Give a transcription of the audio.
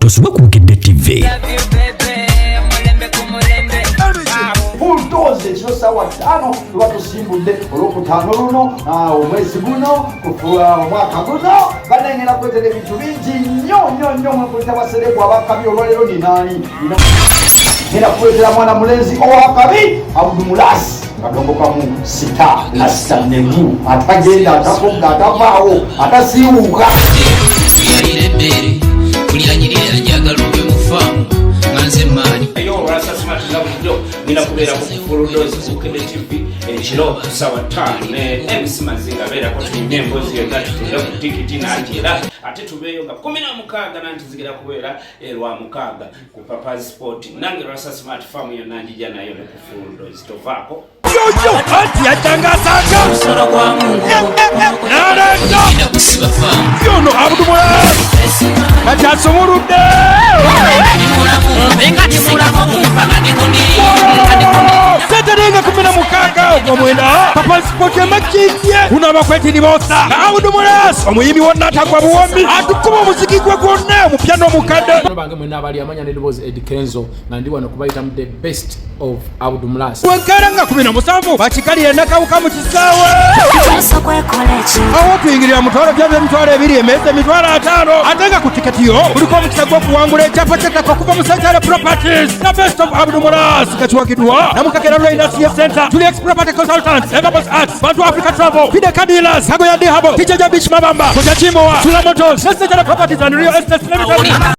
tosoma ku Bukedde TV. Bulldoze ekiro ssaawa 5 tuba tusimbudde olwokutaano luno omwezi guno omwaka guno banengera kwetera ebintu bingi nnyo mwekulita baserebu abakabi olwaleero ninaani era kuletera mwana mulenzi owakabi Abdulmulasi kadombokamu sita lasta negu atagenda atakoga atavaawo atasiiwuuka kuliranyirira njagala obe mufaamu nganze maani ayo rasasima tunabudo ninakubera ku Bulldoze Bukedde TV ekiro ssaawa 5 ne MC Mazinga beera ko tulina emboozi yonna tutunda ku tikiti n'agyera ate tubeeyo nga 16 nanti zigera kubeera lwa 6 ku Papa Sport nange rasasima farm yonna njija nayo ne ku Bulldoze tovaako Anti yatangazaga musolo gwa Mungu narenda kusiba faamu yono Abdulmulasi kati asomoludde Saturday 16 ogw'omwenda Papa Sport emakidye kuno abakwetiri boosa Abdulmulasi omuyimbi wonna atagwa buwombi atukuba omuziki gwe gwonna omupya n'omukadde bange mwena abali amanya nediboozi Eddie Kenzo nga ndi wano kubayitamu the best of Abdulmulasi wenkera nga 17 bakikalira nakawuka mu kisaawe awo tuyingirira mutwalo byabyo emitwalo 2 emeza emitwalo 5 ate nga ku tiketi yo kuliko omukisa gw'okuwangula ekyapa ky'ettaka okuva mu Central Properties the best of Abdulmulasi kakiwagiddwa namukakera Lwina CF Center Julius Property Consultants Evabos Arts Bantu Africa Travel Pideka Dealers Kagoya Dihabo Kijaja Beach Mabamba Koja Chimowa Sula Motors Central Properties and Real Estate Limited